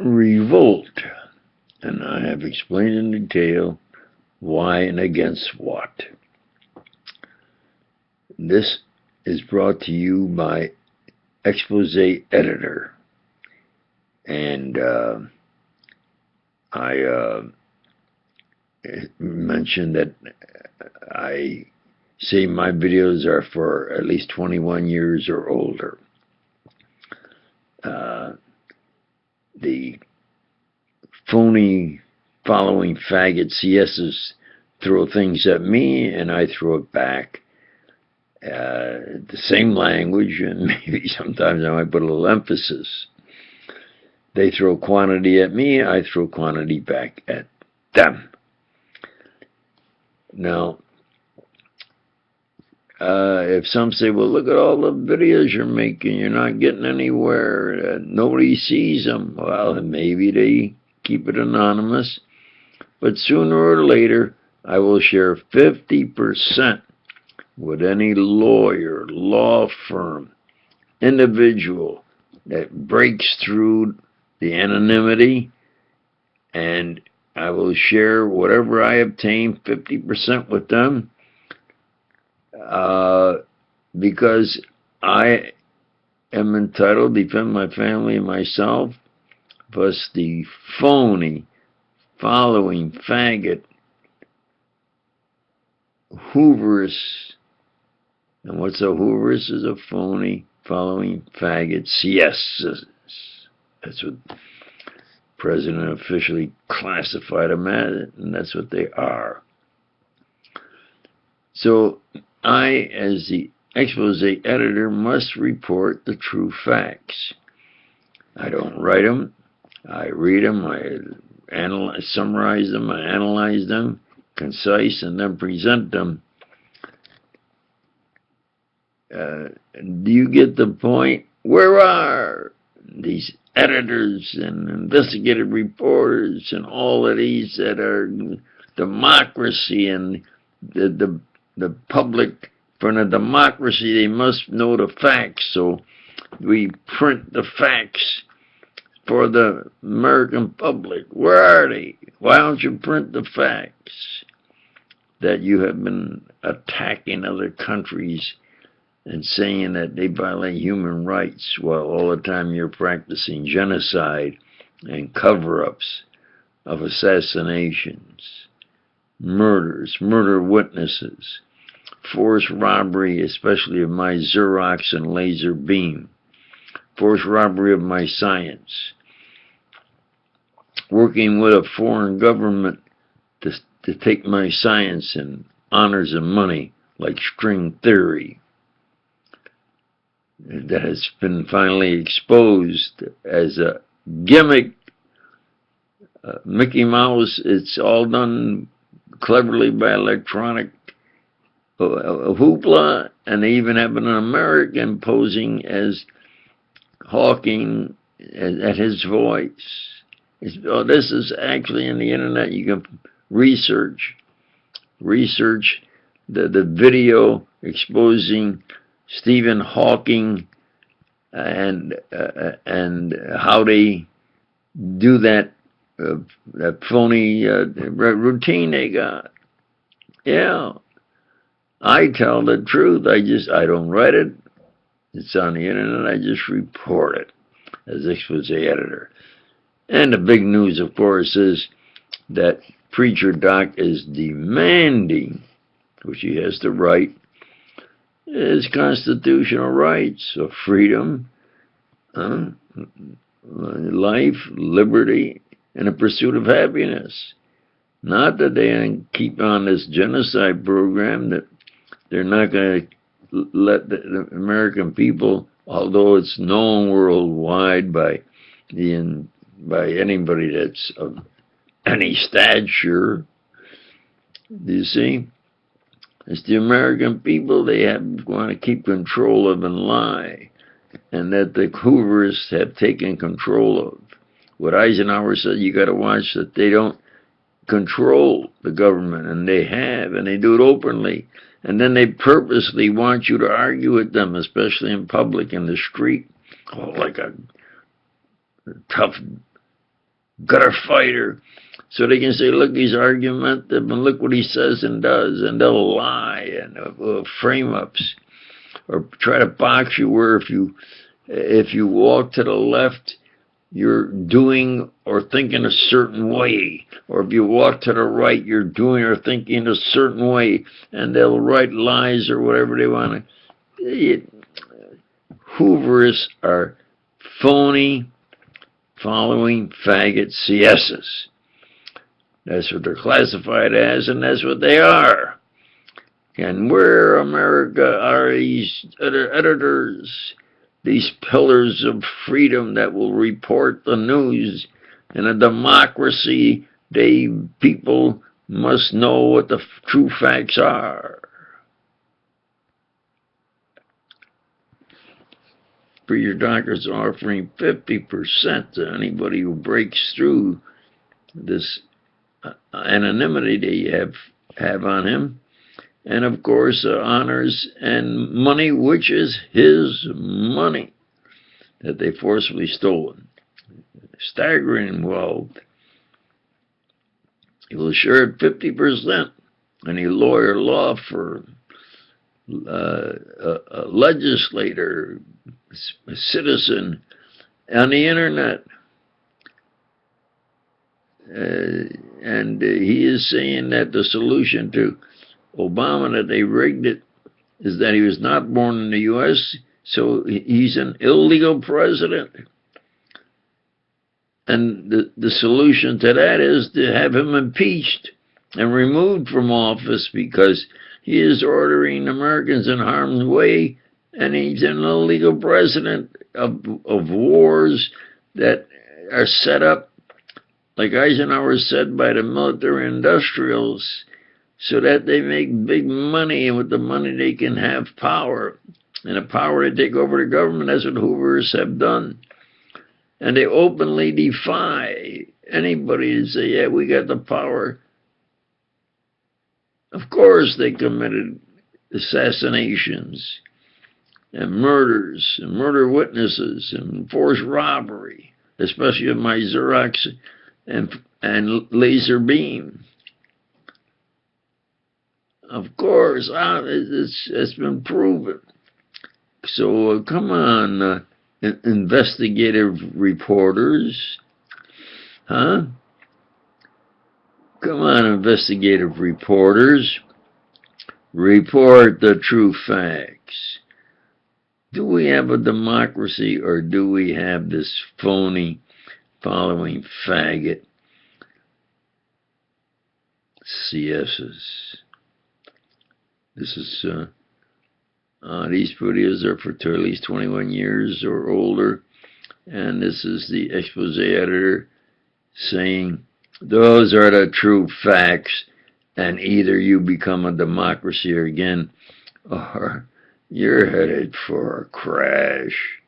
revolt, and I have explained in detail why and against what. This is brought to you by Expose Editor, and I mentioned that I say my videos are for at least 21 years or older. The phony following faggot CSs throw things at me and I throw it back. The same language, and maybe sometimes I might put a little emphasis. They throw quantity at me, I throw quantity back at them. Now, if some say, well, look at all the videos you're making, you're not getting anywhere, nobody sees them. Well, maybe they keep it anonymous, but sooner or later, I will share 50% with any lawyer, law firm, individual that breaks through the anonymity, and I will share whatever I obtain 50% with them. Because I am entitled to defend my family and myself, plus the phony, following, faggot, hubris. And what's a hubris is a phony, following, faggot, CSs. That's what the president officially classified them as, and that's what they are. So I, as the expose editor, must report the true facts. I don't write them. I read them. I summarize them. I analyze them, concise, and then present them. Do you get the point? Where are these editors and investigative reporters and all of these that are democracy and the public? For a democracy, they must know the facts. So we print the facts for the American public. Where are they? Why don't you print the facts that you have been attacking other countries and saying that they violate human rights while all the time you're practicing genocide and cover-ups of assassinations, murders, murder witnesses, forced robbery, especially of my Xerox and laser beam, forced robbery of my science, working with a foreign government to take my science and honors and money like string theory that has been finally exposed as a gimmick. Mickey Mouse, it's all done cleverly by electronic hoopla, and they even have an American posing as Hawking at his voice. This is actually in the internet. You can research the video exposing Stephen Hawking and how they do that phony routine they got. Yeah. I tell the truth. I don't write it. It's on the internet. I just report it as expose editor. And the big news, of course, is that Preacher Doc is demanding, which he has the right, his constitutional rights of freedom, life, liberty, and a pursuit of happiness. Not that they keep on this genocide program, that they're not going to let the American people, although it's known worldwide by anybody that's of any stature. Do you see? It's the American people they want to keep control of and lie, and that the Hoovers have taken control of. What Eisenhower said, you got to watch that they don't control the government, and they have, and they do it openly. And then they purposely want you to argue with them, especially in public, in the street, like a tough gutter fighter. So they can say, look, he's argumentative, and look what he says and does, and they'll lie and frame-ups, or try to box you where if you walk to the left, you're doing or thinking a certain way, or if you walk to the right, you're doing or thinking a certain way, and they'll write lies or whatever they want to. Hooverists are phony, following faggot CSs. That's what they're classified as, and that's what they are. And where, America, are these editors, these pillars of freedom that will report the news? In a democracy, people must know what the true facts are. For your doctors offering 50% to anybody who breaks through this anonymity they have on him. And of course, honors and money, which is his money that they forcibly stolen. Staggering wealth. He will share it 50%. Any lawyer, law firm, a legislator, a citizen on the internet. And he is saying that the solution to Obama, that they rigged it, is that he was not born in the U.S., so he's an illegal president. And the solution to that is to have him impeached and removed from office, because he is ordering Americans in harm's way, and he's an illegal president of wars that are set up, like Eisenhower said, by the military industrials, so that they make big money, and with the money they can have power, and the power to take over the government. That's what Hoovers have done. And they openly defy anybody to say, yeah, we got the power. Of course they committed assassinations and murders and murder witnesses and forced robbery, especially of my Xerox and laser beam. Of course, it's been proven. So come on, investigative reporters, huh? Come on, investigative reporters, report the true facts. Do we have a democracy, or do we have this phony, following faggot CSs? This is, these videos are for at least 21 years or older. And this is the expose editor saying, those are the true facts, and either you become a democracy again, or you're headed for a crash.